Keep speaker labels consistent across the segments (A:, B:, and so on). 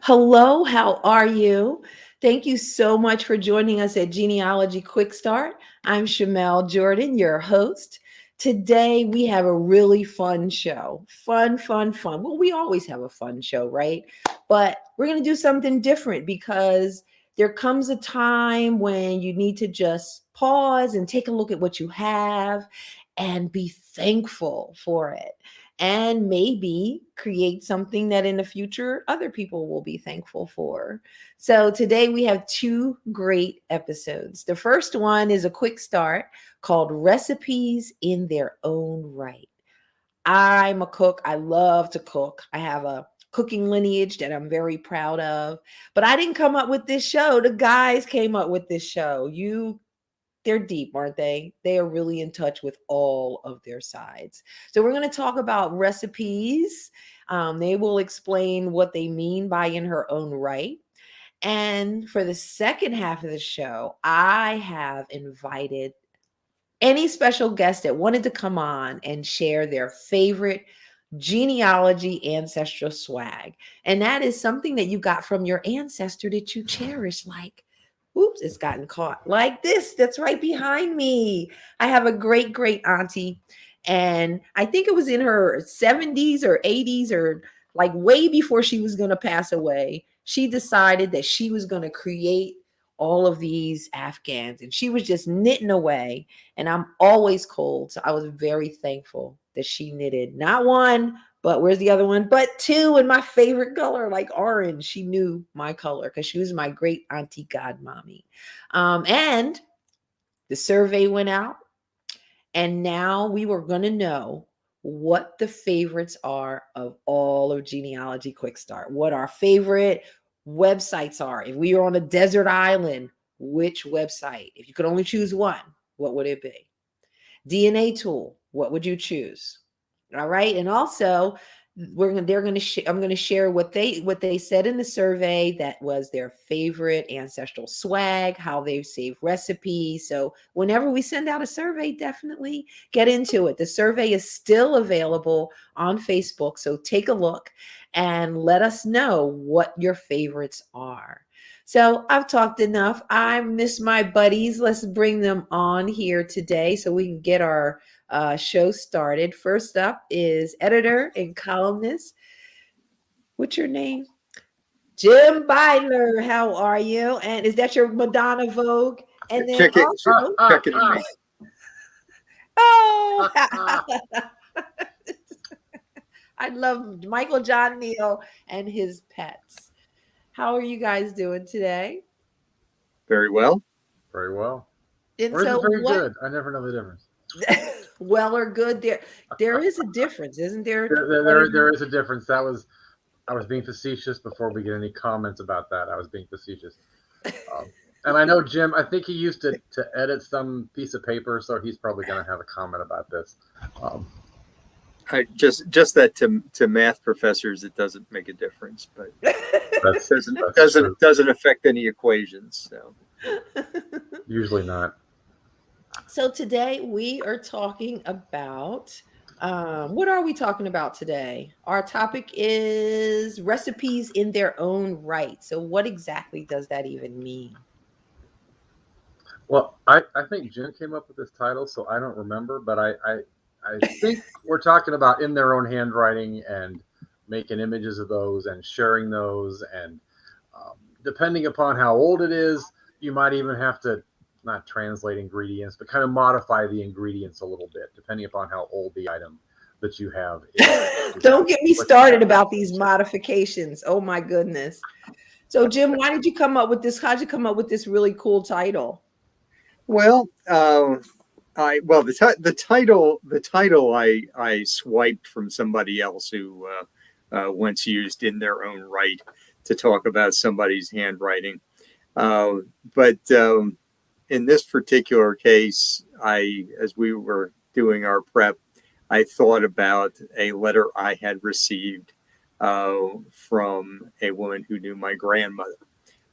A: Hello, how are you? Thank you so much for joining us at Genealogy Quick Start. I'm Shamele Jordon, your host. Today we have a really fun show. Fun. Well, we always have a fun show, right? But we're going to do something different because there comes a time when you need to just pause and take a look at what you have and be thankful for it and maybe create something that in the future other people will be thankful for. So today we have two great episodes. The first one is a quick start called Recipes in Their Own Right. I'm a cook. I love to cook. I have a cooking lineage that I'm very proud of. But I didn't come up with this show. The guys came up with this show. They're deep, aren't they? They are really in touch with all of their sides. So we're going to talk about recipes. They will explain what they mean by in her own right. And for the second half of the show, I have invited any special guest that wanted to come on and share their favorite genealogy ancestral swag. And that is something that you got from your ancestor that you cherish, like, oops, it's gotten caught, like this that's right behind me. I have a great auntie, and I think it was in her 70s or 80s, or like way before she was going to pass away. She decided that she was going to create all of these Afghans, and she was just knitting away. And I'm always cold. So I was very thankful that she knitted not one, but where's the other one? But two in my favorite color, like orange. She knew my color because she was my great auntie godmommy. And the survey went out, and now we were going to know what the favorites are of all of Genealogy Quick Start, what our favorite websites are. If we were on a desert island, which website? If you could only choose one, what would it be? DNA tool, what would you choose? All right. And also, I'm going to share what they said in the survey that was their favorite ancestral swag, how they save recipes. So whenever we send out a survey, definitely get into it. The survey is still available on Facebook, so take a look and let us know what your favorites are. So I've talked enough. I miss my buddies. Let's bring them on here today so we can get our show started. First up is editor and columnist. What's your name? Jim Beidler. How are you? And is that your Madonna Vogue? And then
B: Check it,
A: also,
B: check it in me.
A: oh, I love Michael John Neill and his pets. How are you guys doing today?
B: Very well.
C: Very well.
A: And
C: Or is it
A: so
C: very
A: what?
C: good? I never know the difference.
A: Well or good, there is a difference, isn't there?
C: There is a difference. I was being facetious before we get any comments about that. I was being facetious. And I know Jim, I think he used to edit some piece of paper, so he's probably going to have a comment about this.
B: I just that to math professors, it doesn't make a difference, but it doesn't affect any equations. So
C: Usually not.
A: So today we are talking about what are we talking about today? Our topic is recipes in their own right. So what exactly does that even mean?
C: Well, I think Jim came up with this title, so I don't remember, but I think we're talking about in their own handwriting and making images of those and sharing those. And depending upon how old it is, you might even have to not translate ingredients, but kind of modify the ingredients a little bit, depending upon how old the item that you have is.
A: Don't get me started about these modifications. Oh my goodness. So Jim, why did you come up with this? How'd you come up with this really cool title?
B: well, the title I swiped from somebody else who once used in their own right to talk about somebody's handwriting, but. In this particular case, as we were doing our prep, I thought about a letter I had received from a woman who knew my grandmother.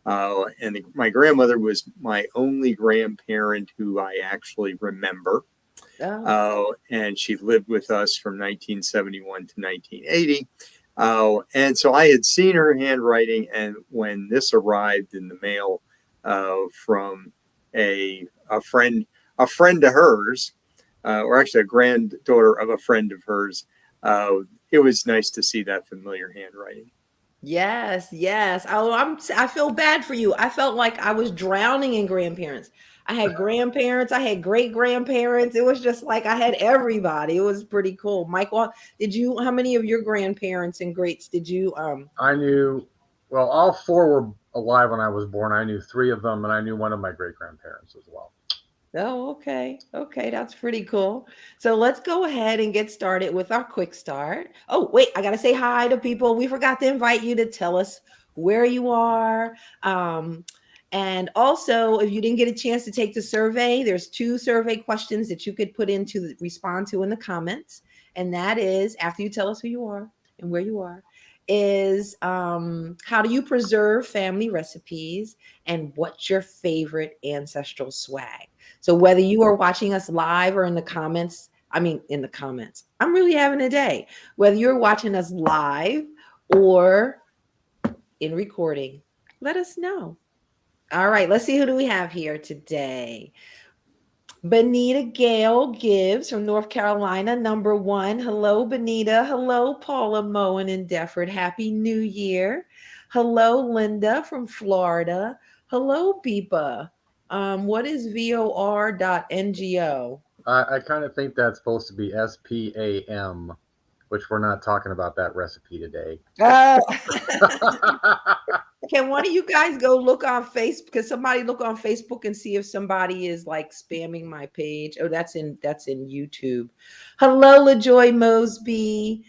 B: My grandmother was my only grandparent who I actually remember. And she lived with us from 1971 to 1980. And so I had seen her handwriting, and when this arrived in the mail from a friend of hers, or actually a granddaughter of a friend of hers, it was nice to see that familiar handwriting.
A: Yes, yes. Oh, I feel bad for you. I felt like I was drowning in grandparents. I had grandparents, I had great grandparents. It was just like I had everybody. It was pretty cool. Michael, how many of your grandparents and greats did you
C: I knew, well, all four were alive when I was born. I knew three of them, and I knew one of my great grandparents as well.
A: Oh, okay. Okay, that's pretty cool. So let's go ahead and get started with our quick start. Oh, wait, I got to say hi to people. We forgot to invite you to tell us where you are. And also, if you didn't get a chance to take the survey, there's 2 survey questions that you could put respond to in the comments. And that is, after you tell us who you are and where you are, is how do you preserve family recipes, and what's your favorite ancestral swag? So whether you are watching us live or in the comments, in the comments, I'm really having a day. Whether you're watching us live or in recording, let us know. All right, let's see, who do we have here today? Benita Gale Gibbs from North Carolina, number 1. Hello, Benita. Hello, Paula Moen in Defford. Happy New Year. Hello, Linda from Florida. Hello, Biba. What is VOR.NGO?
C: I kind of think that's supposed to be SPAM, which we're not talking about that recipe today.
A: Uh, can one of you guys go look on Facebook? Because somebody look on Facebook and see if somebody is like spamming my page. Oh, that's in YouTube. Hello, LaJoy Mosby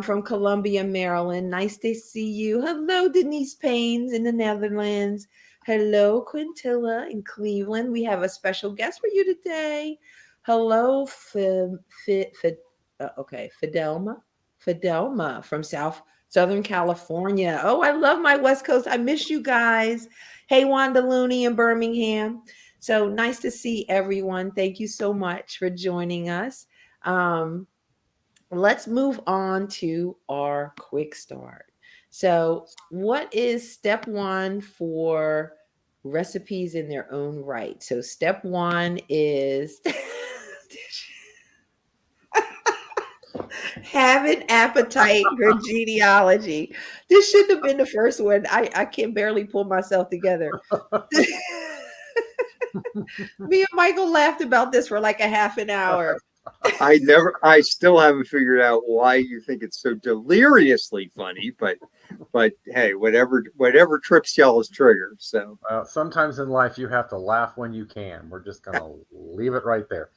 A: from Columbia, Maryland. Nice to see you. Hello, Denise Paynes in the Netherlands. Hello, Quintilla in Cleveland. We have a special guest for you today. Hello, Fidelma from Southern California. Oh, I love my West Coast. I miss you guys. Hey, Wanda Looney in Birmingham. So nice to see everyone. Thank you so much for joining us. Let's move on to our quick start. So, what is step 1 for recipes in their own right? So, step 1 is have an appetite for genealogy. This shouldn't have been the first one. I can barely pull myself together. Me and Michael laughed about this for like a half an hour.
B: I still haven't figured out why you think it's so deliriously funny, but hey, whatever trips y'all's trigger. So
C: sometimes in life you have to laugh when you can. We're just gonna leave it right there.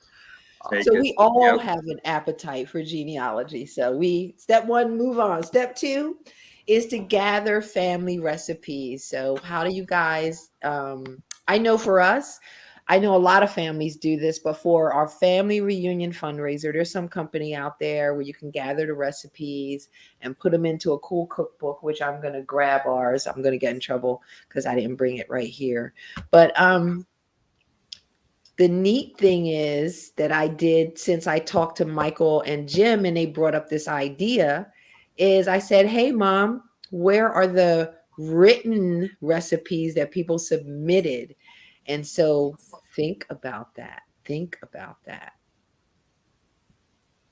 A: So we all have an appetite for genealogy. So step 1, move on. Step 2 is to gather family recipes. So how do you guys, I know for us, I know a lot of families do this, but for our family reunion fundraiser, there's some company out there where you can gather the recipes and put them into a cool cookbook, which I'm going to grab ours. I'm going to get in trouble because I didn't bring it right here. But the neat thing is that I did, since I talked to Michael and Jim and they brought up this idea, is I said, hey, Mom, where are the written recipes that people submitted? And so think about that. Think about that.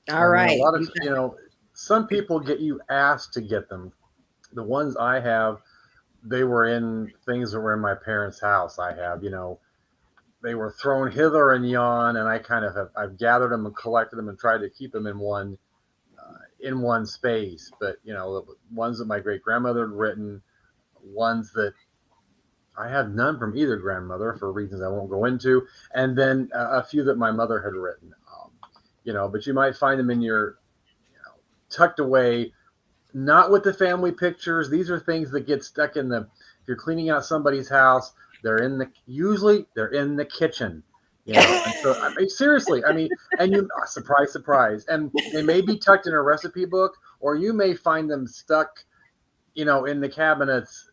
A: All right.
C: A lot of, some people get you asked to get them. The ones I have, they were in things that were in my parents' house. I have, they were thrown hither and yon, and I've gathered them and collected them and tried to keep them in one space. But the ones that my great grandmother had written, ones that I had none from either grandmother for reasons I won't go into, and then a few that my mother had written. But you might find them in your tucked away, not with the family pictures. These are things that get stuck in if you're cleaning out somebody's house. Usually they're in the kitchen, And so, seriously, and surprise, and they may be tucked in a recipe book, or you may find them stuck, in the cabinets,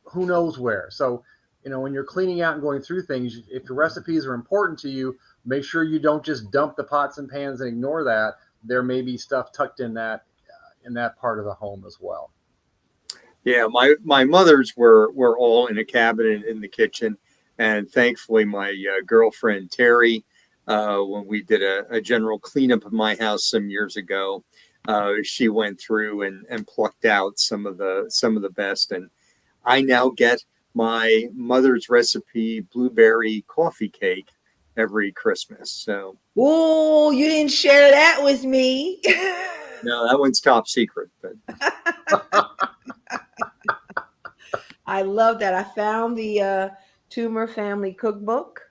C: who knows where. So, when you're cleaning out and going through things, if your recipes are important to you, make sure you don't just dump the pots and pans and ignore that. There may be stuff tucked in that, in that part of the home as well.
B: Yeah, my mothers were all in a cabinet in the kitchen, and thankfully my girlfriend Terry, when we did a general cleanup of my house some years ago, she went through and plucked out some of the best, and I now get my mother's recipe blueberry coffee cake every Christmas. So
A: Oh, you didn't share that with me.
B: no, that one's top secret, but.
A: I love that. I found the Tumor Family Cookbook.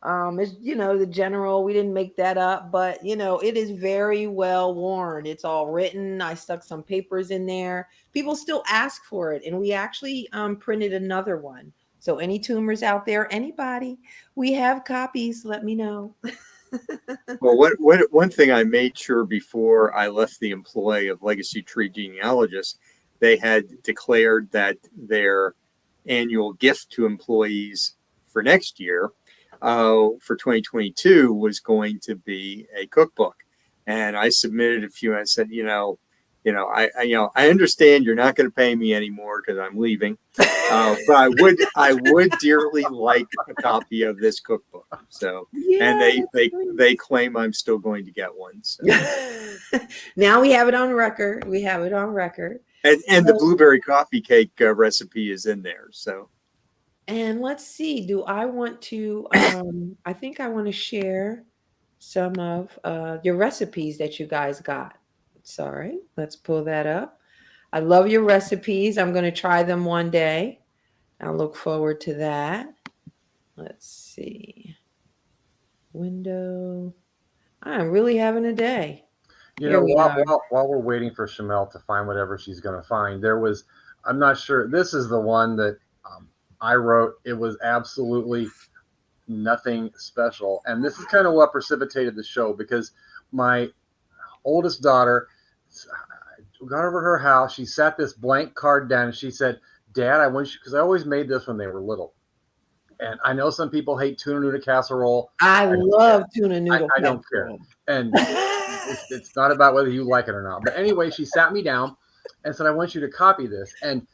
A: It's, the general. We didn't make that up, but it is very well worn. It's all written. I stuck some papers in there. People still ask for it, and we actually printed another one. So any tumors out there, anybody, we have copies. Let me know.
B: Well, one thing I made sure before I left the employ of Legacy Tree Genealogists, they had declared that their annual gift to employees for next year, for 2022, was going to be a cookbook. And I submitted a few. I said, I understand you're not going to pay me anymore because I'm leaving, but I would dearly like a copy of this cookbook. So, and they claim I'm still going to get one. So.
A: Now we have it on record. We have it on record.
B: And the blueberry coffee cake recipe is in there. So.
A: And let's see. Do I want to? I think I want to share some of your recipes that you guys got. Sorry, let's pull that up. I love your recipes. I'm going to try them one day. I look forward to that. Let's see. Window. I'm really having a day.
C: While we're waiting for Shamele to find whatever she's going to find, I'm not sure. This is the one that I wrote. It was absolutely nothing special. And this is kind of what precipitated the show, because my oldest daughter got over to her house. She sat this blank card down and she said, "Dad, I want you," because I always made this when they were little. And I know some people hate tuna noodle casserole.
A: I love tuna noodle casserole.
C: I don't care. And it's not about whether you like it or not. But anyway, she sat me down and said, "I want you to copy this." And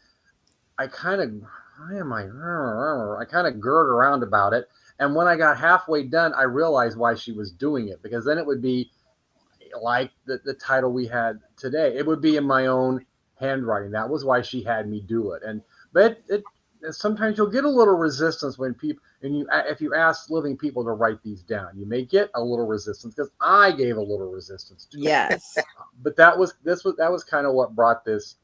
C: I kind of girded around about it. And when I got halfway done, I realized why she was doing it, because then it would be like the title we had today. It would be in my own handwriting. That was why she had me do it. But sometimes you'll get a little resistance when people, if you ask living people to write these down, you may get a little resistance, because I gave a little resistance to
A: yes.
C: But that was kind of what brought this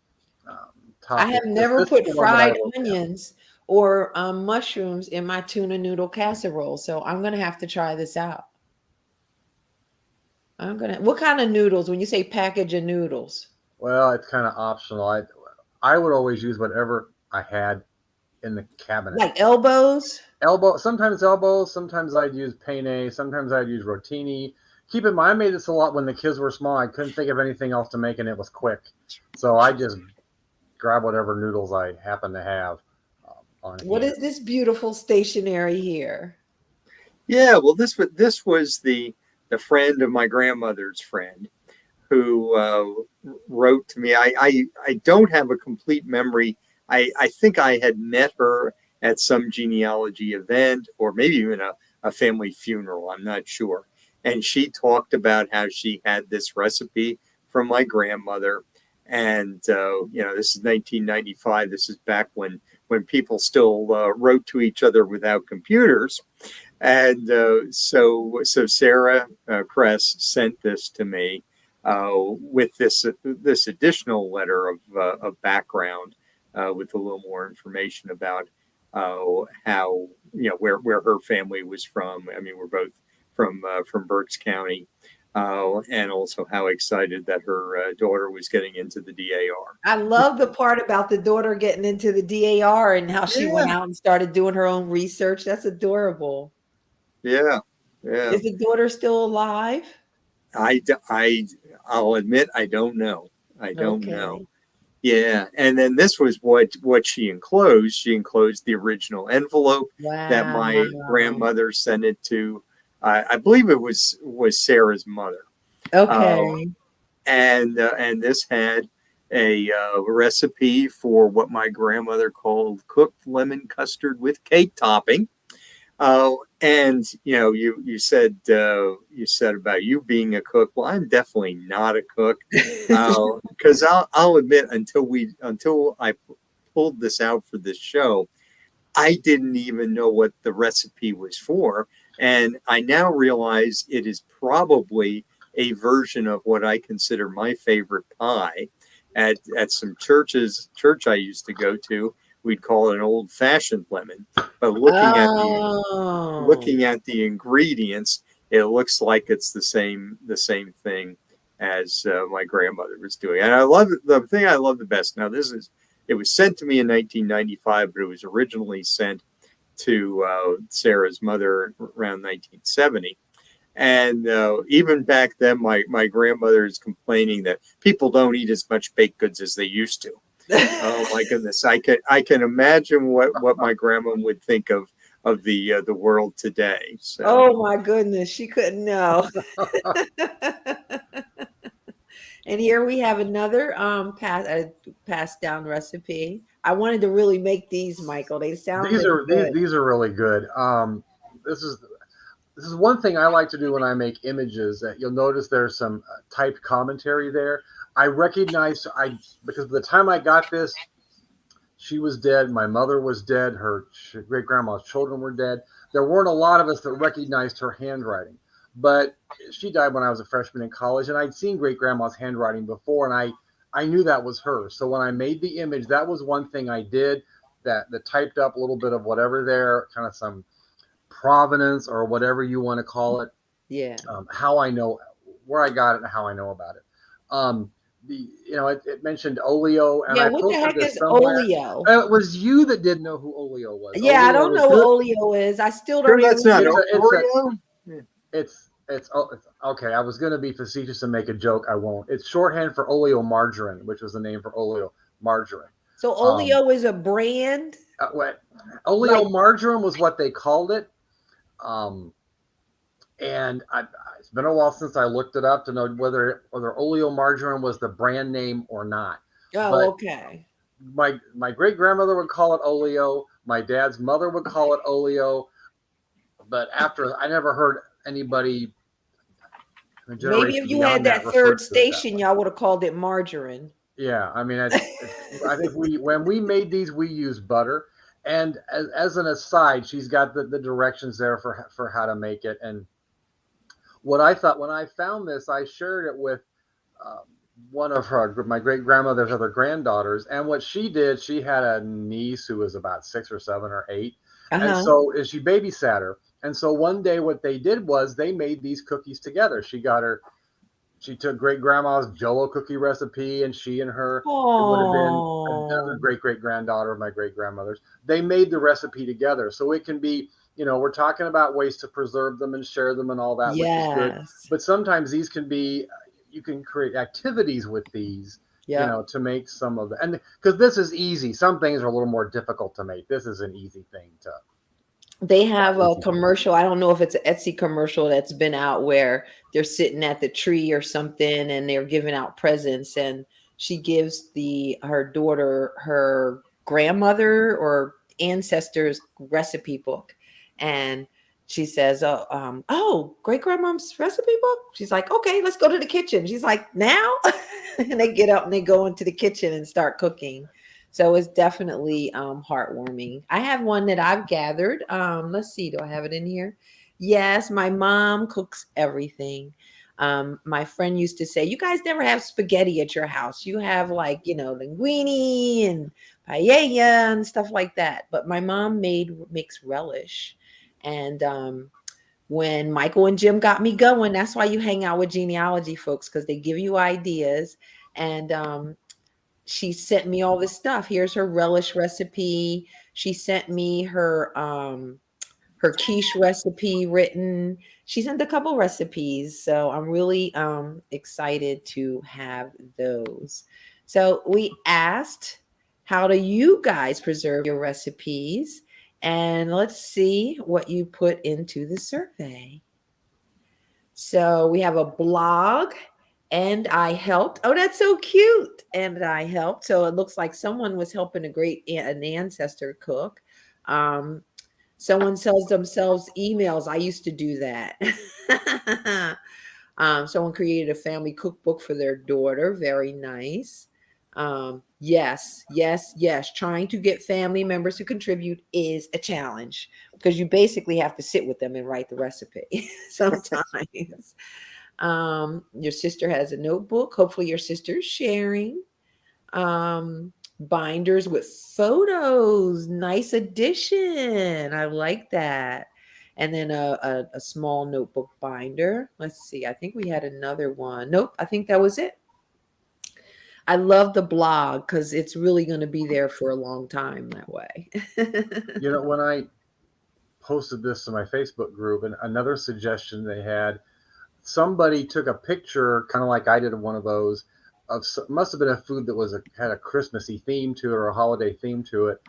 C: topic.
A: I have never put fried onions or mushrooms in my tuna noodle casserole, so I'm gonna have to try this out. What kind of noodles? When you say package of noodles?
C: Well, it's kind of optional. I would always use whatever I had in the cabinet.
A: Like elbows?
C: Sometimes elbows. Sometimes I'd use penne. Sometimes I'd use rotini. Keep in mind, I made this a lot when the kids were small. I couldn't think of anything else to make, and it was quick. So I just grab whatever noodles I happen to have on hand.
A: What is this beautiful stationery here?
B: Yeah, well, this was the friend of my grandmother's friend who wrote to me. I don't have a complete memory. I think I had met her at some genealogy event, or maybe even a family funeral. I'm not sure. And she talked about how she had this recipe from my grandmother. And, this is 1995. This is back when people still wrote to each other without computers. And so Sarah Kress sent this to me with this additional letter of background with a little more information about how, where her family was from. I mean, we're both from Berks County. And also how excited that her daughter was getting into the DAR.
A: I love the part about the daughter getting into the DAR and how she went out and started doing her own research. That's adorable.
B: Yeah.
A: Is the daughter still alive?
B: I'll admit I don't know. I don't know. Yeah, and then this was what she enclosed. She enclosed the original envelope that my grandmother sent it to. I believe it was Sarah's mother.
A: Okay.
B: And this had a recipe for what my grandmother called cooked lemon custard with cake topping. And you said about you being a cook. Well, I'm definitely not a cook, because I'll admit until I pulled this out for this show, I didn't even know what the recipe was for, and I now realize it is probably a version of what I consider my favorite pie. At some church I used to go to, we'd call it an old fashioned lemon. But
A: Oh.
B: looking at the ingredients, it looks like it's the same thing as my grandmother was doing. And I love it. The thing I love the best. Now, it was sent to me in 1995, but it was originally sent to Sarah's mother around 1970. And even back then, my grandmother is complaining that people don't eat as much baked goods as they used to. Oh my goodness! I can imagine what my grandma would think of the world today. So.
A: Oh my goodness, she couldn't know. And here we have another passed down recipe. I wanted to really make these, Michael. They sound
C: These are
A: good.
C: these are really good. This is one thing I like to do when I make images. That you'll notice there's some typed commentary there. I recognize because by the time I got this, she was dead. My mother was dead. Her great grandma's children were dead. There weren't a lot of us that recognized her handwriting, but she died when I was a freshman in college, and I'd seen great grandma's handwriting before, and I knew that was her. So when I made the image, that was one thing I did that typed up a little bit of whatever there, kind of some provenance or whatever you want to call it.
A: Yeah.
C: How I know where I got it and how I know about it. It mentioned oleo, and
A: Yeah,
C: I
A: what the
C: posted
A: heck
C: this
A: is
C: somewhere.
A: oleo?
C: It was you that didn't know who oleo was.
A: Yeah, I
C: Oleo
A: don't
C: is
A: know what oleo is. I still don't
B: That's
A: even
B: not
A: know.
C: It's okay. I was going to be facetious and make a joke. I won't. It's shorthand for oleomargarine, which was the name for oleo margarine.
A: So oleo is a brand?
C: Oleomargarine was what they called it. And it's been a while since I looked it up to know whether oleomargarine was the brand name or not.
A: Oh,
C: but
A: okay.
C: My great grandmother would call it oleo. My dad's mother would call it oleo. But after, I never heard anybody.
A: Maybe if you had that third station, y'all would have called it margarine.
C: Yeah, I mean, I think when we made these, we used butter. And as an aside, she's got the directions there for how to make it. And what I thought when I found this, I shared it with one of my great grandmother's other granddaughters. And what she did, she had a niece who was about 6 or 7 or 8, and so she babysat her. And so one day, what they did was they made these cookies together. She took great grandma's Jell-O cookie recipe, and she and her, it would have been another great granddaughter of my great grandmother's. They made the recipe together, so it can be. We're talking about ways to preserve them and share them and all that, which is good. But sometimes these can be, you can create activities with these, to make some of them. And because this is easy, some things are a little more difficult to make. This is an easy thing to.
A: They have a commercial. I don't know if it's an Etsy commercial that's been out where they're sitting at the tree or something and they're giving out presents, and she gives her daughter her grandmother or ancestor's recipe book. And she says, oh, great grandmom's recipe book. She's like, okay, let's go to the kitchen. She's like, now? And they get up and they go into the kitchen and start cooking. So it's definitely heartwarming. I have one that I've gathered. Let's see, do I have it in here? Yes, my mom cooks everything. My friend used to say, you guys never have spaghetti at your house. You have linguine and paella and stuff like that. But my mom makes relish. And when Michael and Jim got me going, that's why you hang out with genealogy folks, because they give you ideas. And she sent me all this stuff. Here's her relish recipe. She sent me her quiche recipe written. She sent a couple recipes. So I'm really excited to have those. So we asked, how do you guys preserve your recipes? And let's see what you put into the survey. So we have a blog And I helped. Oh, that's so cute. And I helped. So it looks like someone was helping an ancestor cook. Um, Someone sells themselves emails. I used to do that. Someone created a family cookbook for their daughter. Very nice. Yes, yes, yes. Trying to get family members to contribute is a challenge because you basically have to sit with them and write the recipe sometimes. Your sister has a notebook. Hopefully, your sister's sharing. Binders with photos. Nice addition. I like that. And then a small notebook binder. Let's see. I think we had another one. Nope. I think that was it. I love the blog because it's really going to be there for a long time that way.
C: You know, when I posted this to my Facebook group, and another suggestion they had, somebody took a picture, kind of like I did one of those, of must have been a food that had a Christmassy theme to it or a holiday theme to it.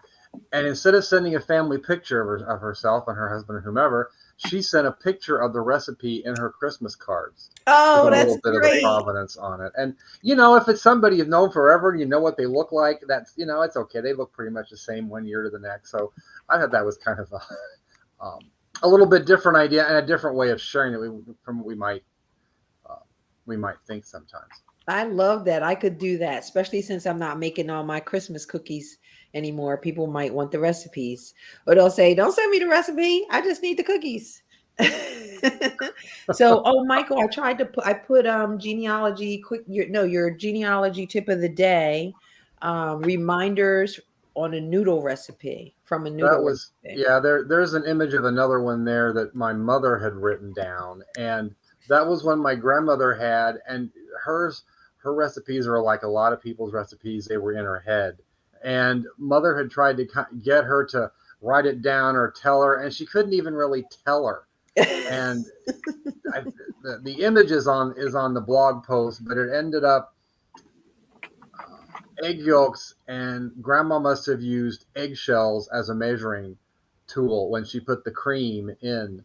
C: And instead of sending a family picture of herself and her husband or whomever, she sent a picture of the recipe in her Christmas cards with
A: Oh,
C: a
A: that's
C: little bit of the
A: great.
C: provenance on it. And, you know, if it's somebody you've known forever and you know what they look like, that's, you know, it's okay. They look pretty much the same one year to the next. So I thought that was kind of a little bit different idea and a different way of sharing it from what we might think sometimes.
A: I love that. I could do that, especially since I'm not making all my Christmas cookies anymore. People might want the recipes, or they'll say, "Don't send me the recipe. I just need the cookies." So, oh, Michael, I put genealogy your genealogy tip of the day, reminders on a noodle recipe from a
C: That
A: noodle
C: was,
A: recipe.
C: yeah, there's an image of another one there that my mother had written down. And that was one my grandmother had. And her recipes are like a lot of people's recipes. They were in her head. And mother had tried to get her to write it down or tell her, and she couldn't even really tell her. And the image is on the blog post, but it ended up egg yolks, and grandma must have used eggshells as a measuring tool when she put the cream in.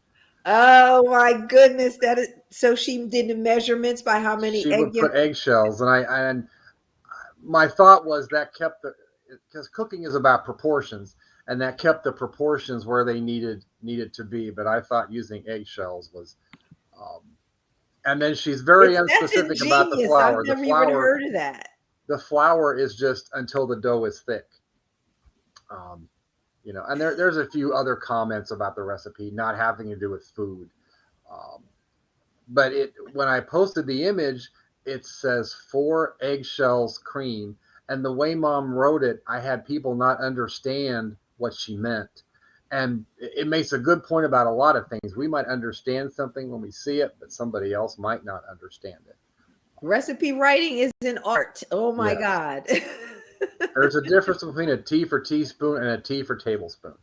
A: Oh my goodness, that is so she did the measurements by how many
C: She
A: egg
C: would
A: yolks.
C: put eggshells, and my thought was that kept because cooking is about proportions, and that kept the proportions where they needed to be. But I thought using eggshells was, um, and then she's very
A: That's
C: unspecific about the
A: ingenious. I've
C: flour.
A: never even heard of that.
C: The flour is just until the dough is thick. Um, you know, and there's a few other comments about the recipe not having to do with food. Um, but when I posted the image, it says 4 eggshells cream. And the way mom wrote it, I had people not understand what she meant. And it makes a good point about a lot of things. We might understand something when we see it, but somebody else might not understand it.
A: Recipe writing is an art. Oh my
C: Yes.
A: God.
C: There's a difference between a T for teaspoon and a T for tablespoon.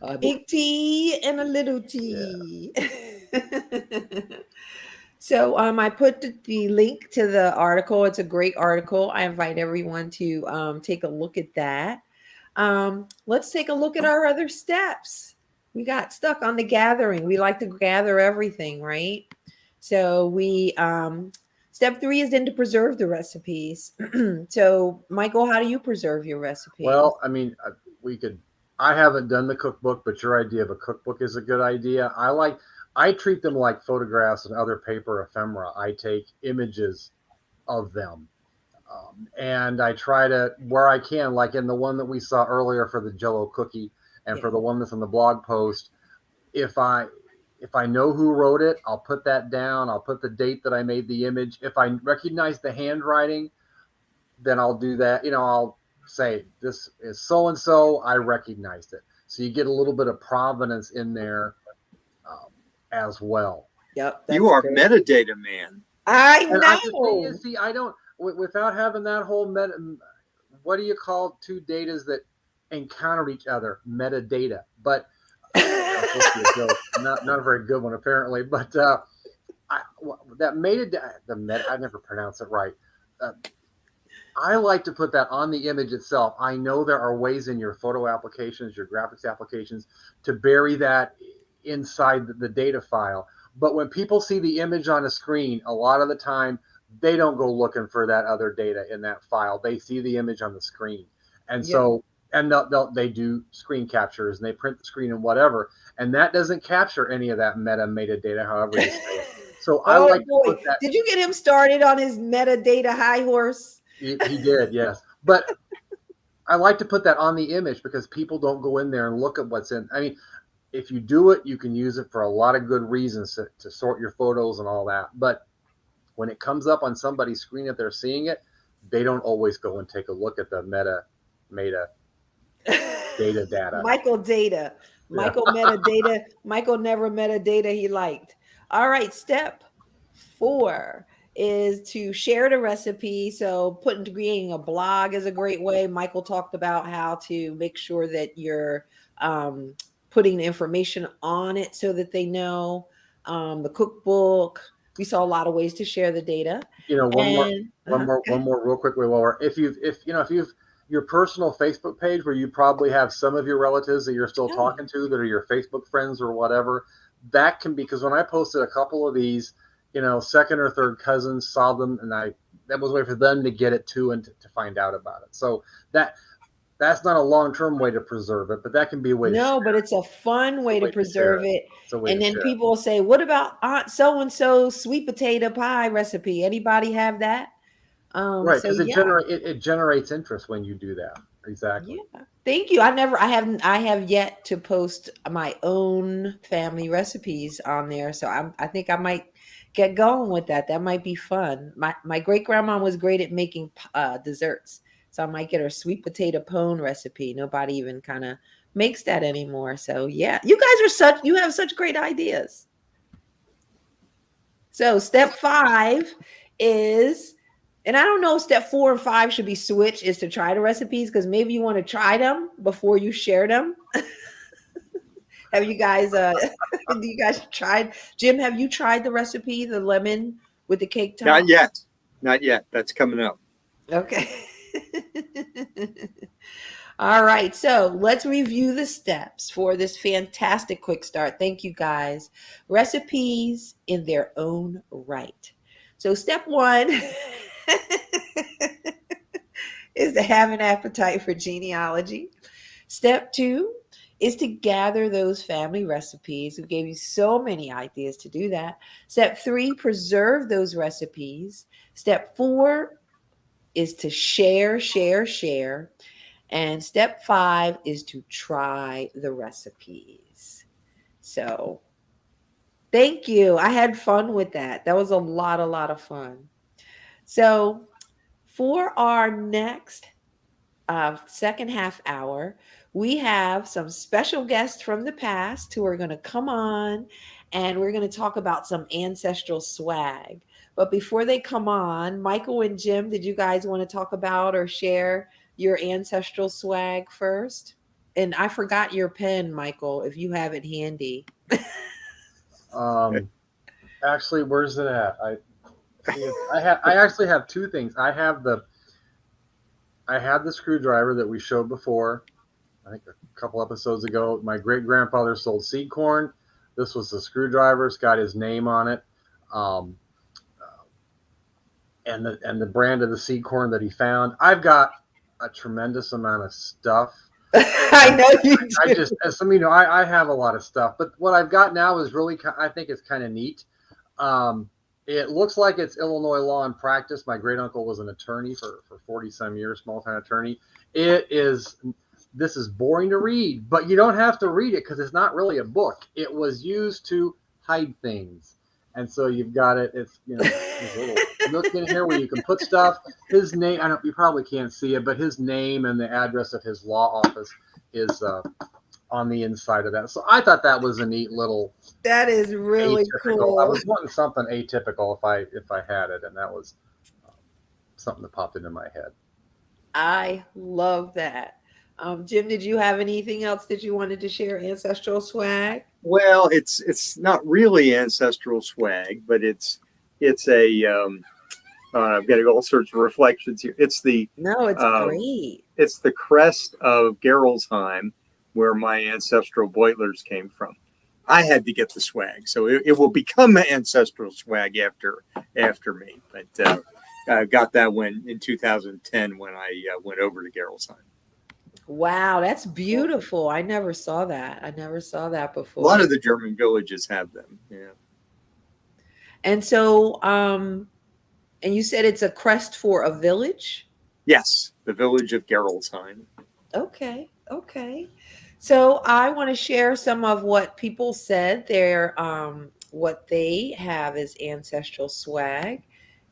A: A big T and a little
C: Yeah.
A: T. So I put the link to the article. It's a great article. I invite everyone to take a look at that. Let's take a look at our other steps. We got stuck on the gathering. We like to gather everything, right? So step 3 is then to preserve the recipes. So Michael, how do you preserve your recipes?
C: Well, I mean, I haven't done the cookbook, but your idea of a cookbook is a good idea. I treat them like photographs and other paper ephemera. I take images of them. And I try to, where I can, like in the one that we saw earlier for the Jell-O cookie and for the one that's on the blog post, if I know who wrote it, I'll put that down. I'll put the date that I made the image. If I recognize the handwriting, then I'll do that. You know, I'll say this is so and so. I recognized it. So you get a little bit of provenance in there as well.
A: Yep,
B: You are
A: great.
B: metadata man.
A: I
C: And the thing
A: know.
C: is, see, I don't without having that whole what do you call two datas that encounter each other? Metadata. But that's supposed to be a joke. Not a very good one apparently. But that metadata, I never pronounce it right. I like to put that on the image itself. I know there are ways in your photo applications, your graphics applications, to bury that inside the data file. But when people see the image on a screen, a lot of the time they don't go looking for that other data in that file. They see the image on the screen. And
A: Yeah.
C: so, and they do screen captures and they print the screen and whatever. And that doesn't capture any of that metadata, however you say it. So I
A: Oh
C: like to
A: boy,
C: put that.
A: did you get him started on his metadata high horse?
C: He did, yes. But I like to put that on the image because people don't go in there and look at what's in. I mean, if you do it, you can use it for a lot of good reasons to sort your photos and all that. But when it comes up on somebody's screen, if they're seeing it, they don't always go and take a look at the data.
A: Michael data. Michael metadata. Michael never metadata he liked. All right, step 4 is to share the recipe. So creating a blog is a great way. Michael talked about how to make sure that you're putting the information on it so that they know. The cookbook. We saw a lot of ways to share the data.
C: One more real quickly, Laura. If you've your personal Facebook page where you probably have some of your relatives that you're still talking to that are your Facebook friends or whatever, that can be, because when I posted a couple of these, second or third cousins saw them, and that was a way for them to get it too and to find out about it. So that's not a long-term way to preserve it, but that can be a way to share.
A: But it's a fun way to preserve it. And then people will say, what about Aunt so-and-so sweet potato pie recipe? Anybody have that?
C: Right, because it generates interest when you do that. Exactly.
A: Yeah. Thank you. I have yet to post my own family recipes on there. So I think I might get going with that. That might be fun. My great grandma was great at making desserts. So I might get her sweet potato pone recipe. Nobody even kind of makes that anymore. So yeah, you have such great ideas. So step 5 is, and I don't know if step 4 and 5 should be switched, is to try the recipes, because maybe you want to try them before you share them. Have you guys, tried? Jim, have you tried the recipe, the lemon with the cake top?
B: Not yet. That's coming up.
A: Okay. All right. So let's review the steps for this fantastic quick start. Thank you, guys. Recipes in their own right. So step 1 is to have an appetite for genealogy. Step 2 is to gather those family recipes. We gave you so many ideas to do that. Step 3, preserve those recipes. Step 4 is to share. And step 5 is to try the recipes. So thank you. I had fun with that. That was a lot of fun. So for our next second half hour, we have some special guests from the past who are going to come on, and we're going to talk about some ancestral swag. But before they come on, Michael and Jim, did you guys want to talk about or share your ancestral swag first? And I forgot your pen, Michael, if you have it handy.
C: Actually, where's it at? I actually have two things. I have the screwdriver that we showed before, I think a couple episodes ago. My great grandfather sold seed corn. This was the screwdriver. It's got his name on it, and the brand of the seed corn that he found. I've got a tremendous amount of stuff.
A: I know you do.
C: I just, as some of you know, I have a lot of stuff, but what I've got now is really, I think it's kind of neat. It looks like it's Illinois law and practice. My great uncle was an attorney for 40 some years, small town attorney. This is boring to read, but you don't have to read it because it's not really a book. It was used to hide things. And so you've got it. It's, there's a little nook in here where you can put stuff. His name, you probably can't see it, but his name and the address of his law office is on the inside of that. So I thought that was a neat little.
A: That is really
C: atypical.
A: cool.
C: I was wanting something atypical if I had it, and that was something that popped into my head.
A: I love that. Jim, did you have anything else that you wanted to share? Ancestral swag?
B: Well, it's not really ancestral swag, but it's a I'm getting all sorts of reflections here. It's great. It's the crest of Gerolzheim, where my ancestral Beidlers came from. I had to get the swag, so it will become an ancestral swag after me. But I got that one in 2010 when I went over to Gerolstein.
A: Wow, that's beautiful. I never saw that. I never saw that
B: A
A: before.
B: lot of the German villages have them. Yeah.
A: And so, and you said it's a crest for a village?
B: Yes, the village of Gerolstein.
A: Okay, okay. So I want to share some of what people said their what they have as ancestral swag.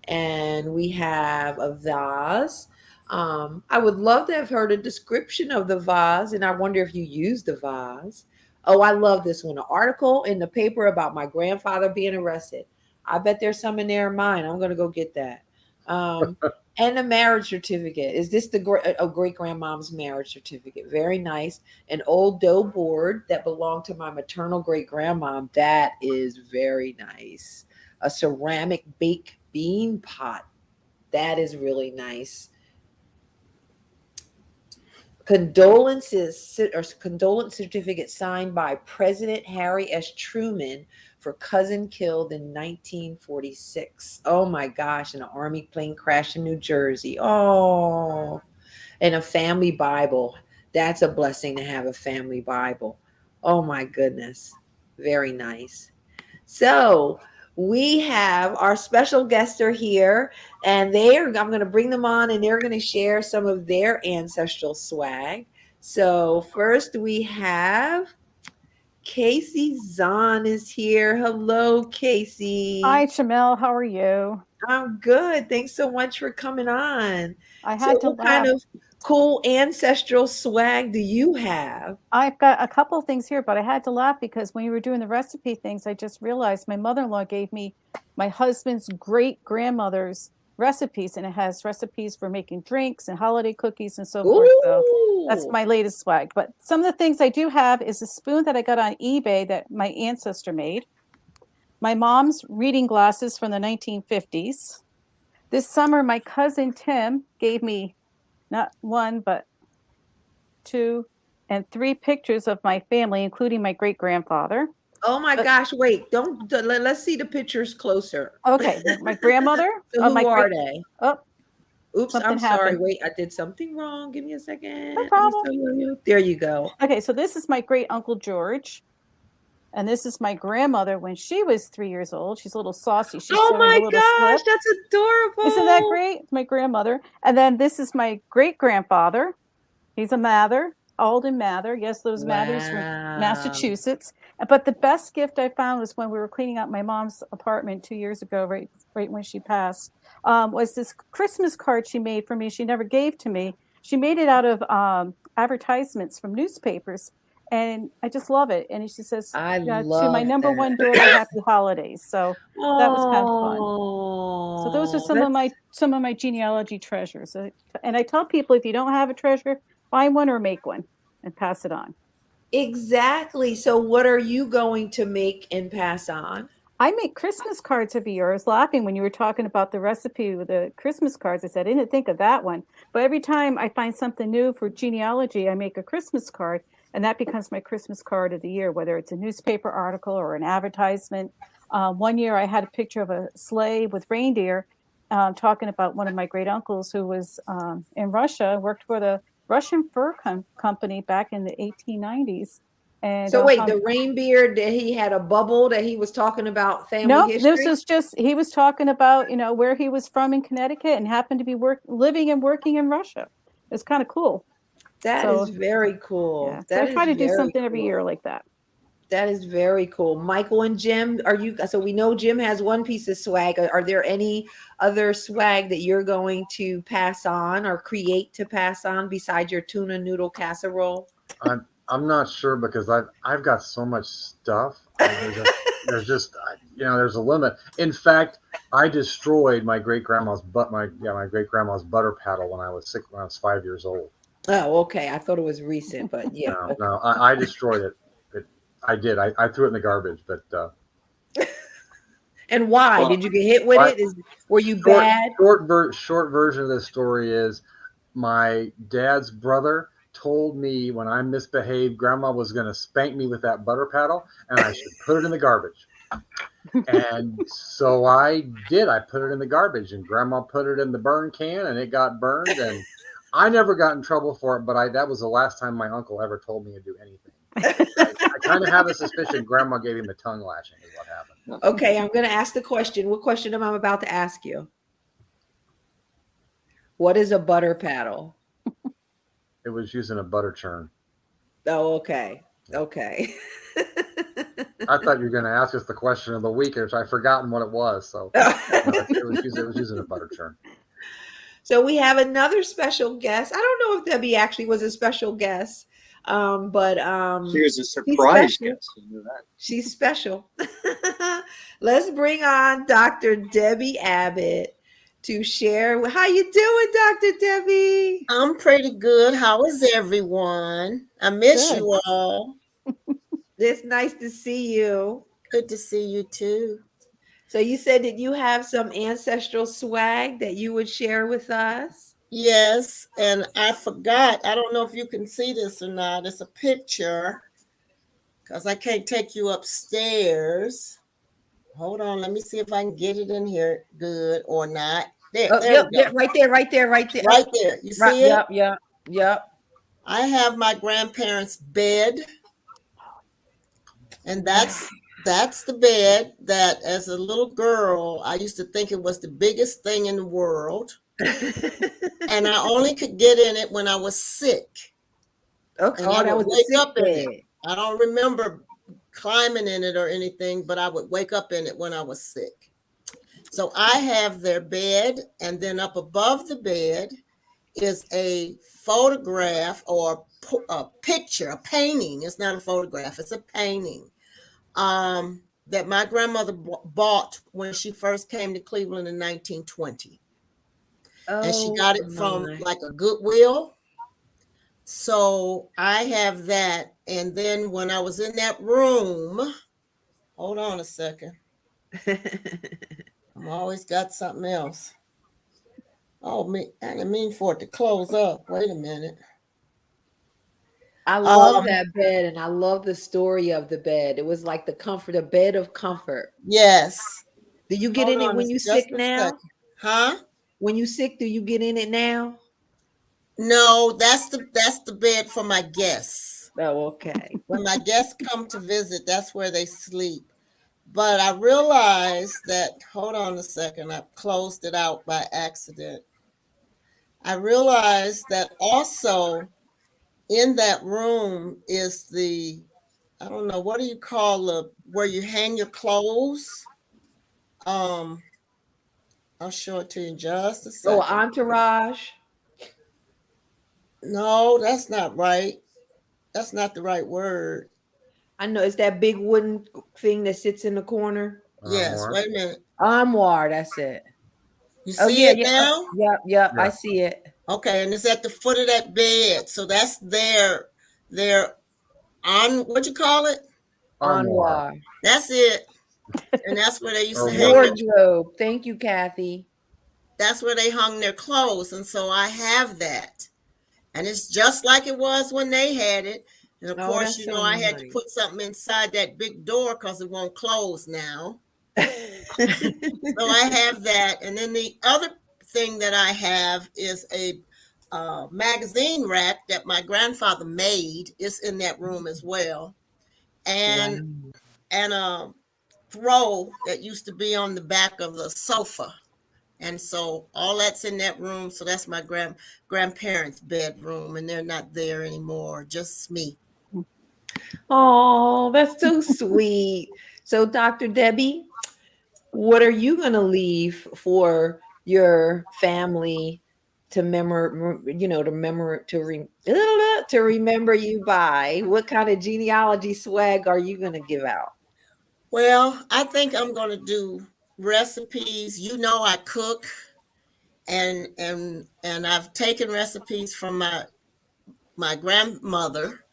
A: And we have a vase. I would love to have heard a description of the vase, and I wonder if you use the vase. Oh, I love this one. An article in the paper about my grandfather being arrested. I bet there's some in there of mine. I'm gonna go get that. Um, and a marriage certificate. Is this the great grandmom's marriage certificate? Very nice. An old dough board that belonged to my maternal great grandmom. That is very nice. A ceramic baked bean pot. That is really nice. Condolence certificate signed by President Harry S. Truman for cousin killed in 1946. Oh my gosh, in an army plane crash in New Jersey. Oh, and a family Bible. That's a blessing to have a family Bible. Oh my goodness. Very nice. So we have our special guests are here, and I'm going to bring them on, and they're going to share some of their ancestral swag. So first we have Casey Zahn is here. Hello, Casey.
D: Hi, Shamele. How are you?
A: I'm good. Thanks so much for coming on.
D: I
A: So
D: had to
A: what kind
D: laugh.
A: of cool ancestral swag do you have?
D: I've got a couple of things here, but I had to laugh because when you were doing the recipe things, I just realized my mother-in-law gave me my husband's great-grandmother's recipes, and it has recipes for making drinks and holiday cookies and so forth. So that's
A: Ooh.
D: my latest swag. But some of the things I do have is a spoon that I got on eBay that my ancestor made. My mom's reading glasses from the 1950s. This summer, my cousin Tim gave me not one, but 2 and 3 pictures of my family, including my great-grandfather.
A: Oh my gosh, wait, let's see the pictures closer.
D: Okay, my grandmother.
A: So who are they?
D: Oh,
A: Oops,
D: something
A: I'm sorry.
D: happened.
A: Wait, I did something wrong. Give me a second.
D: No
A: Let me
D: problem.
A: show you. There you go.
D: Okay, so this is my great-uncle George. And this is my grandmother when she was 3 years old. She's a little saucy. She's
A: Oh
D: showing
A: my
D: a little
A: gosh,
D: slip.
A: that's adorable.
D: Isn't that great? It's my grandmother. And then this is my great-grandfather. He's a Mather, Alden Mather. Yes, those Mathers from
A: Wow.
D: Massachusetts. But the best gift I found was when we were cleaning out my mom's apartment 2 years ago, right when she passed, was this Christmas card she made for me. She never gave to me. She made it out of advertisements from newspapers. And I just love it. And she says,
A: I
D: to my
A: love
D: number
A: that.
D: one daughter, happy holidays. So that was kind of fun. So those are
A: Oh,
D: some of my genealogy treasures. And I tell people, if you don't have a treasure, find one or make one and pass it on.
A: exactly. So what are you going to make and pass on?
D: I make Christmas cards every year. I was laughing when you were talking about the recipe with the Christmas cards. I said, I didn't think of that one. But every time I find something new for genealogy, I make a Christmas card, and that becomes my Christmas card of the year, whether it's a newspaper article or an advertisement. One year I had a picture of a sleigh with reindeer talking about one of my great uncles who was in Russia, worked for the Russian fur company back in the 1890s. And
A: So wait, the reindeer, that he had a bubble that he was talking about family history?
D: This was just, he was talking about, where he was from in Connecticut and happened to be living and working in Russia. It's kind of cool.
A: That is very cool.
D: Yeah. So I try to do something every year like that.
A: That is very cool. Michael and Jim, so we know Jim has one piece of swag. Are there any other swag that you're going to pass on or create to pass on besides your tuna noodle casserole?
C: I'm not sure because I've got so much stuff. There's a limit. In fact, I destroyed my great grandma's great grandma's butter paddle when I was 5 years old.
A: Oh, okay. I thought it was recent, but yeah.
C: No, I destroyed it. I did. I threw it in the garbage, but.
A: And why?
C: Well,
A: did you get hit with it? Were you bad?
C: Short version of this story is my dad's brother told me when I misbehaved, Grandma was going to spank me with that butter paddle, and I should put it in the garbage. And so I did. I put it in the garbage, and Grandma put it in the burn can, and it got burned. And I never got in trouble for it, but that was the last time my uncle ever told me to do anything. I kind of have a suspicion Grandma gave him a tongue lashing is what happened.
A: Okay, I'm going to ask the question. What question am I about to ask you? What is a butter paddle?
C: It was using a butter churn.
A: Oh, okay. Okay.
C: I thought you were going to ask us the question of the week, which I've forgotten what it was. So it was using a butter churn.
A: So we have another special guest. I don't know if Debbie actually was a special guest, but
B: She was a surprise guest. You knew that.
A: She's special. Let's bring on Dr. Debbie Abbott to share. How you doing, Dr. Debbie?
E: I'm pretty good. How is everyone? I miss
D: Good.
E: you all.
A: It's nice to see you.
E: Good to see you too.
A: So you said that you have some ancestral swag that you would share with us.
E: Yes, and I forgot. I don't know if you can see this or not. It's a picture because I can't take you upstairs. Hold on. Let me see if I can get it in here good or not. There,
A: Oh,
E: there
A: yep,
E: we go.
A: right there.
E: Right there. You see
A: Right,
E: it?
A: yep.
E: I have my grandparents' bed. And that's the bed that as a little girl, I used to think it was the biggest thing in the world. And I only could get in it when I was sick.
A: Okay,
E: And I
A: that
E: would
A: was
E: wake
A: a sick
E: up in
A: bed.
E: it. I don't remember climbing in it or anything, but I would wake up in it when I was sick. So I have their bed, and then up above the bed is a photograph or a picture, a painting. It's not a photograph, it's a painting that my grandmother bought when she first came to Cleveland in 1920. And she got it from like a Goodwill. So I have that. And then when I was in that room, hold on a second. I've always got something else. Oh, I didn't mean for it to close up. Wait a minute.
A: I love that bed, and I love the story of the bed. It was like a bed of comfort.
E: Yes.
A: Do you get in it when you sick now?
E: Second. Huh?
A: When you sick, do you get in it now?
E: No, that's the bed for my guests.
A: Oh, okay.
E: When my guests come to visit, that's where they sleep. But I realized that, hold on a second, I closed it out by accident. I realized that also in that room is I don't know, what do you call where you hang your clothes? I'll show it to you in just a second.
A: Oh, entourage.
E: No, that's not right. That's not the right word.
A: I know it's that big wooden thing that sits in the corner.
E: Yes, wait a minute.
A: Armoire, that's it.
E: You see it now?
A: Yep, yeah. I see it.
E: Okay, and it's at the foot of that bed. So that's their what you call it?
A: Armoire.
E: That's it. And that's where they used to hang
A: wardrobe. Thank you, Kathy.
E: That's where they hung their clothes. And so I have that. And it's just like it was when they had it. And of course, I had to put something inside that big door because it won't close now. So I have that. And then the other thing that I have is a magazine rack that my grandfather made. It's in that room as well. And a throw that used to be on the back of the sofa. And so all that's in that room. So that's my grandparents' bedroom, and they're not there anymore, just me.
A: Oh, that's so sweet. So, Dr. Debbie, what are you going to leave for your family to remember you by? What kind of genealogy swag are you going to give out?
E: Well, I think I'm going to do recipes. I cook, and I've taken recipes from my grandmother,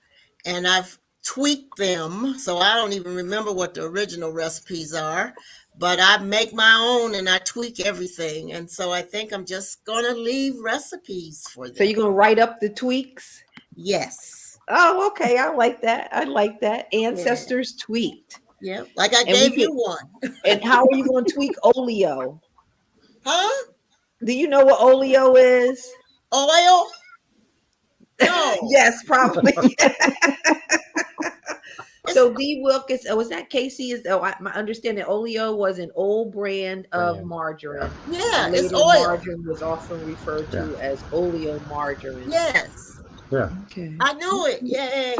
E: and I've tweaked them, so I don't even remember what the original recipes are, but I make my own and I tweak everything. And so I think I'm just going to leave recipes for them.
A: So you're going to write up the tweaks?
E: Yes.
A: Oh, okay. I like that. I like that. Ancestors tweaked.
E: Yeah. Like I
A: And we
E: gave you
A: could-
E: one.
A: And how are you going to tweak oleo?
E: Huh?
A: Do you know what oleo is?
E: Oil? No.
A: Yes, probably. So D. Wilkins, was that Casey? My understanding, oleo was an old brand of margarine.
E: Yeah,
A: And
E: it's
A: later,
E: oil.
A: margarine was often referred to as oleo margarine.
E: Yes.
C: Yeah.
A: Okay.
E: I knew it. Yay.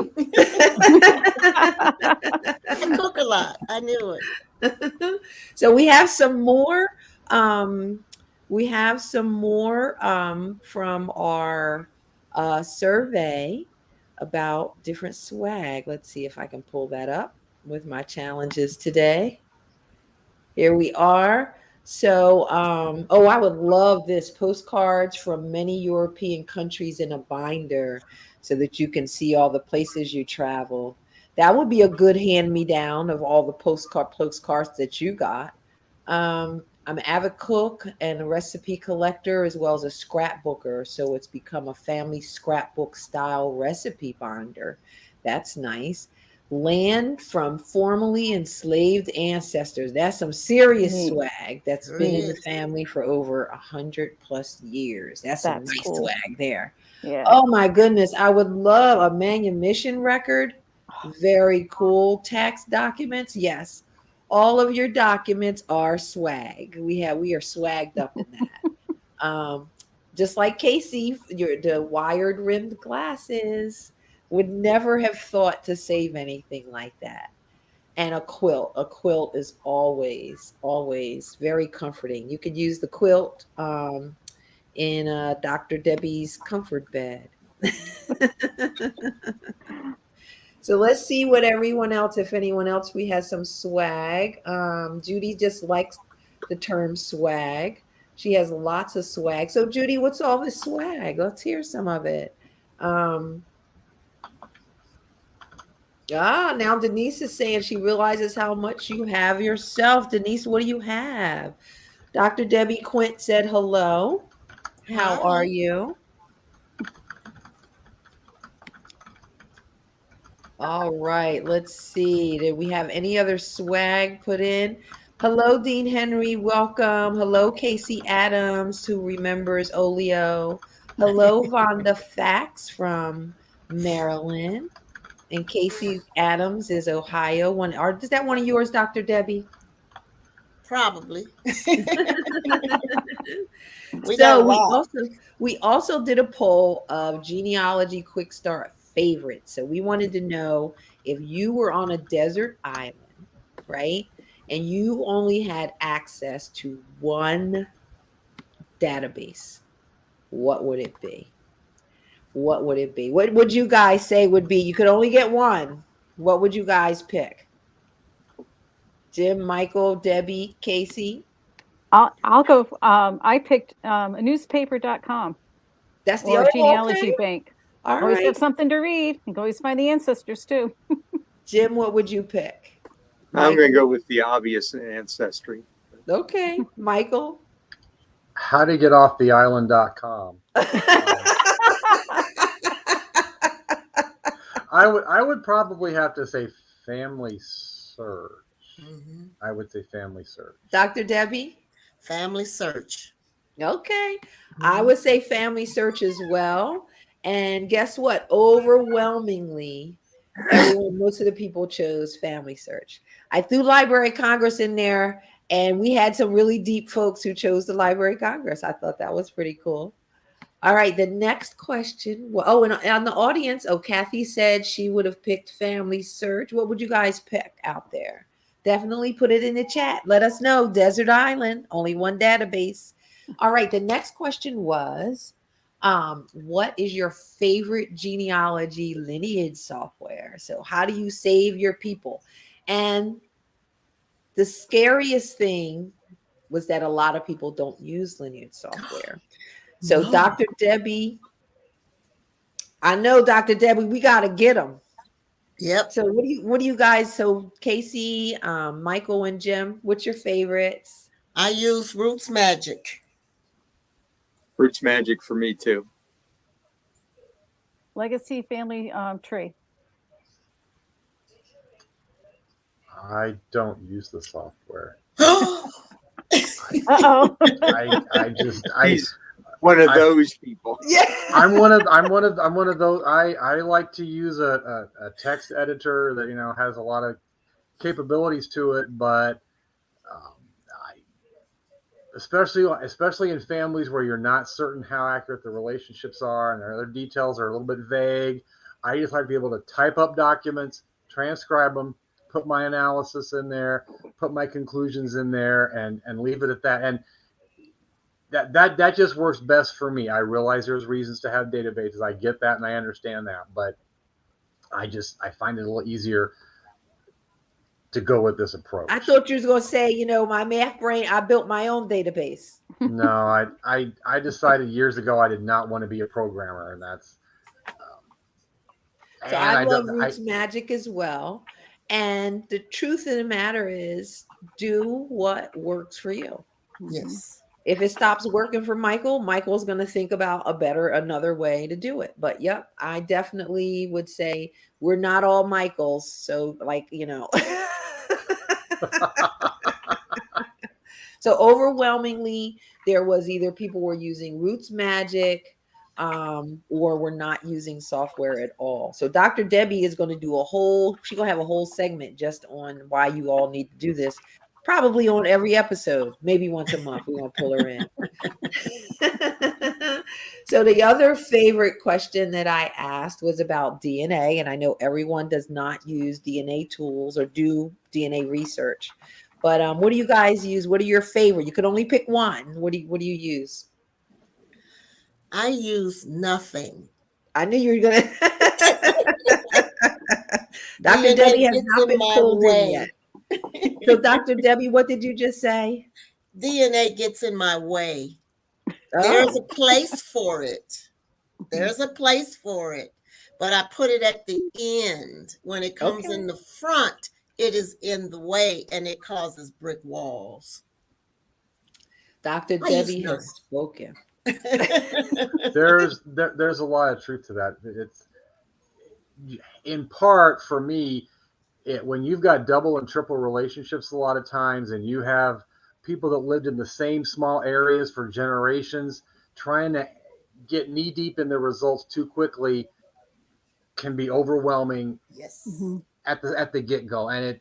E: I cook a lot. I knew it.
A: So we have some more. From our survey about different swag. Let's see if I can pull that up with my challenges today. Here we are. So, I would love this, postcards from many European countries in a binder so that you can see all the places you travel. That would be a good hand-me-down of all the postcards that you got. I'm an avid cook and a recipe collector as well as a scrapbooker. So it's become a family scrapbook style recipe binder. That's nice. Land from formerly enslaved ancestors. That's some serious swag that's been in the family for over 100+ years. That's some nice
D: cool.
A: swag there.
D: Yeah.
A: Oh my goodness. I would love a manumission record. Very cool. Tax documents. Yes. All of your documents are swag. We are swagged up in that. Just like Casey, the wired rimmed glasses. Would never have thought to save anything like that. And a quilt. A quilt is always, always very comforting. You could use the quilt in Dr. Debbie's comfort bed. So let's see what everyone else, if anyone else, we have some swag. Judy just likes the term swag. She has lots of swag. So Judy, what's all this swag? Let's hear some of it. Now Denise is saying she realizes how much you have yourself. Denise, what do you have? Dr. Debbie Quint said hello. How are you? All right, let's see. Did we have any other swag put in? Hello, Dean Henry. Welcome. Hello, Casey Adams, who remembers Oleo. Hello, Vonda Fax from Maryland. And Casey Adams is Ohio. Is that one of yours, Dr. Debbie?
E: Probably.
A: We also did a poll of genealogy quick start favorites. So we wanted to know if you were on a desert island, right? And you only had access to one database, what would it be? What would it be? What would you guys say would be? You could only get one. What would you guys pick? Jim, Michael, Debbie, Casey?
D: I'll go. I picked a newspaper.com.
A: That's the
D: or
A: other
D: genealogy bank.
A: All
D: always
A: right.
D: have something to read. You can always find the ancestors too.
A: Jim, what would you pick?
B: I'm going to go with the obvious ancestry.
A: Okay. Michael?
C: How to get off the island.com. I would probably have to say family search.
E: Mm-hmm.
C: I would say family search.
A: Dr. Debbie?
E: Family search.
A: Okay. I would say family search as well. And guess what? Overwhelmingly, most of the people chose family search. I threw Library of Congress in there, and we had some really deep folks who chose the Library of Congress. I thought that was pretty cool. All right, the next question. And on the audience, Kathy said she would have picked family search. What would you guys pick out there? Definitely put it in the chat. Let us know. Desert Island, only one database. All right, the next question was, what is your favorite genealogy lineage software? So how do you save your people? And the scariest thing was that a lot of people don't use lineage software. So no. Dr. Debbie, I know Dr. Debbie, we got to get them.
E: Yep.
A: So what do you guys, so Casey, Michael and Jim, what's your favorites?
E: I use Roots Magic.
B: Roots Magic for me too.
D: Legacy family tree.
C: I don't use the software.
D: Uh-oh.
B: He's one of those people.
A: Yeah.
C: I'm one of those. I like to use a text editor that, you know, has a lot of capabilities to it, but especially in families where you're not certain how accurate the relationships are and their other details are a little bit vague, I just like to be able to type up documents, transcribe them, put my analysis in there, put my conclusions in there, and leave it at that. And that just works best for me. I realize there's reasons to have databases. I get that and I understand that, but I find it a little easier to go with this approach.
A: I thought you was gonna say, you know, my math brain, I built my own database.
C: No, I decided years ago I did not want to be a programmer, and that's
A: so I love Roots Magic as well. And the truth of the matter is, do what works for you.
E: Yes.
A: If it stops working for Michael, Michael's going to think about another way to do it. But yep, I definitely would say we're not all Michaels. So like, you know, so overwhelmingly there was either people were using Roots Magic or we're not using software at all. So Dr. Debbie is going to do she's going to have a whole segment just on why you all need to do this. Probably on every episode, maybe once a month, we're going to pull her in. So the other favorite question that I asked was about DNA. And I know everyone does not use DNA tools or do DNA research. But what do you guys use? What are your favorite? You could only pick one. What do you use?
E: I use nothing.
A: I knew you were going to. Dr. Debbie has not been pulled in yet. So, Dr. Debbie, what did you just say?
E: DNA gets in my way. There's a place for it. There's a place for it. But I put it at the end. When it comes in the front, it is in the way and it causes brick walls.
A: Dr. Debbie has spoken.
C: There's a lot of truth to that. It's in part for me. When you've got double and triple relationships a lot of times, and you have people that lived in the same small areas for generations, trying to get knee deep in the results too quickly can be overwhelming.
E: Yes.
C: At the get go, and it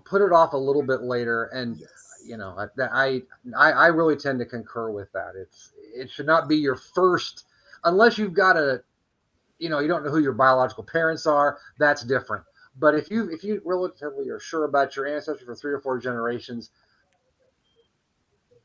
C: put it off a little bit later. And you know, I really tend to concur with that. It should not be your first, unless you've got you don't know who your biological parents are. That's different. But if you relatively are sure about your ancestry for 3 or 4 generations,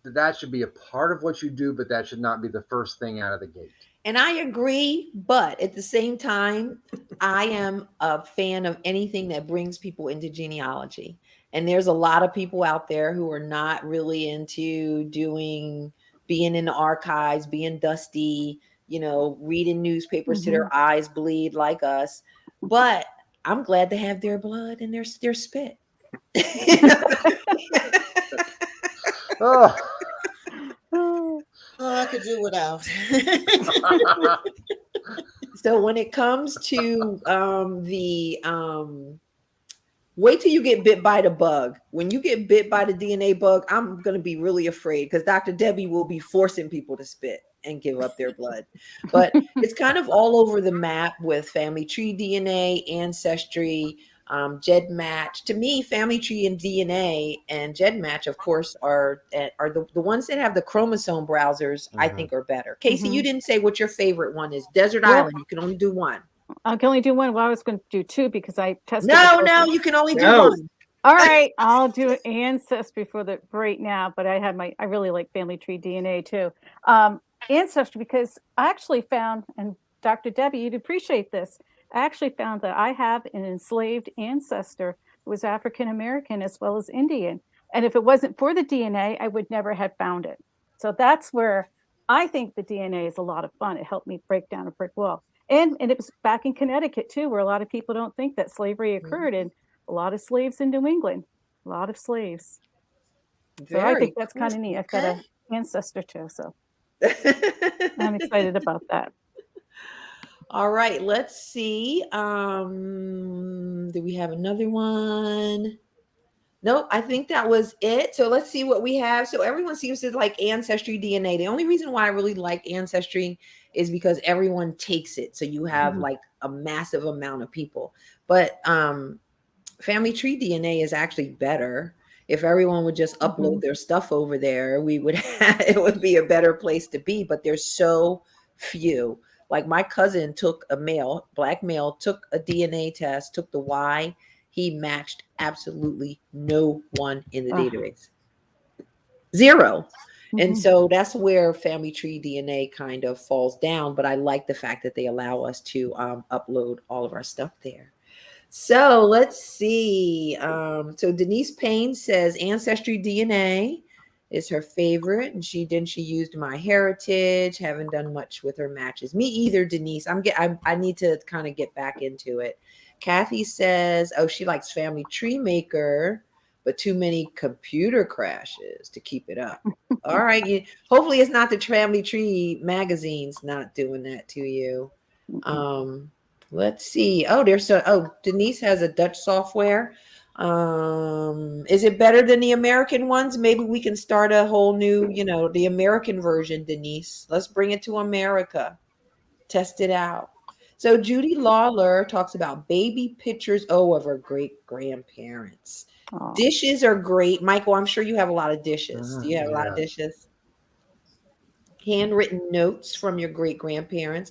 C: that should be a part of what you do, but that should not be the first thing out of the gate.
A: And I agree, but at the same time, I am a fan of anything that brings people into genealogy. And there's a lot of people out there who are not really into being in the archives, being dusty, reading newspapers to their eyes bleed like us. But I'm glad to have their blood and their spit.
C: Oh,
E: I could do without.
A: So when it comes to wait till you get bit by the bug. When you get bit by the DNA bug, I'm going to be really afraid because Dr. Debbie will be forcing people to spit and give up their blood. But it's kind of all over the map with family tree DNA, ancestry, GEDmatch. To me, family tree and DNA and GEDmatch, of course, are the ones that have the chromosome browsers. I think are better. Casey, you didn't say what your favorite one is. Desert Island. You can only do one.
D: I can only do one. Well, I was going to do 2 because I tested.
A: No, you can only do one.
D: All right, I'll do Ancestry for right now, but I really like family tree DNA too. Ancestry, because I actually found, and Dr. Debbie, you'd appreciate this. I actually found that I have an enslaved ancestor who was African American as well as Indian. And if it wasn't for the DNA, I would never have found it. So that's where I think the DNA is a lot of fun. It helped me break down a brick wall. And it was back in Connecticut too, where a lot of people don't think that slavery occurred, and a lot of slaves in New England, a lot of slaves. So I think that's kind of neat. I've got an ancestor too, so I'm excited about that.
A: All right, let's see. Do we have another one? Nope, I think that was it. So let's see what we have. So everyone seems to like Ancestry DNA. The only reason why I really like Ancestry is because everyone takes it. So you have like a massive amount of people. But Family Tree DNA is actually better. If everyone would just upload their stuff over there, we would have, it would be a better place to be. But there's so few. Like my cousin took a male, black male, took a DNA test, took the Y. He matched absolutely no one in the database. Zero. And so that's where Family Tree DNA kind of falls down. But I like the fact that they allow us to upload all of our stuff there. So let's see. So Denise Payne says Ancestry DNA is her favorite, and she used My Heritage. Haven't done much with her matches. Me either, Denise. I need to kind of get back into it. Kathy says, oh, she likes Family Tree Maker, but too many computer crashes to keep it up. All right. Hopefully it's not the Family Tree magazines not doing that to you. Let's see. Oh, Denise has a Dutch software. Is it better than the American ones? Maybe we can start a whole new, the American version, Denise. Let's bring it to America. Test it out. So Judy Lawler talks about baby pictures, of her great grandparents. Dishes are great. Michael, I'm sure you have a lot of dishes. Do you have a lot of dishes? Handwritten notes from your great grandparents.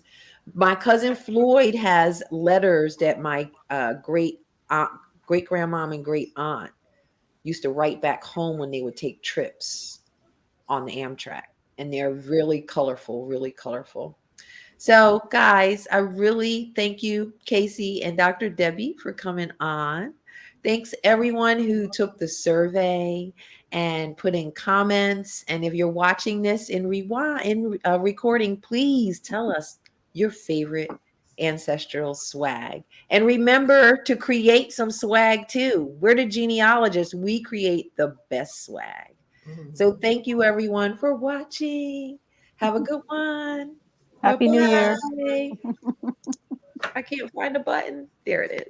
A: My cousin Floyd has letters that my great grandmom and great aunt used to write back home when they would take trips on the Amtrak. And they're really colorful, really colorful. So, guys, I really thank you, Casey and Dr. Debbie, for coming on. Thanks everyone who took the survey and put in comments. And if you're watching this in recording, please tell us your favorite ancestral swag. And remember to create some swag too. We're the genealogists. We create the best swag. So thank you everyone for watching. Have a good one.
D: Happy New Year.
A: I can't find a button. There it is.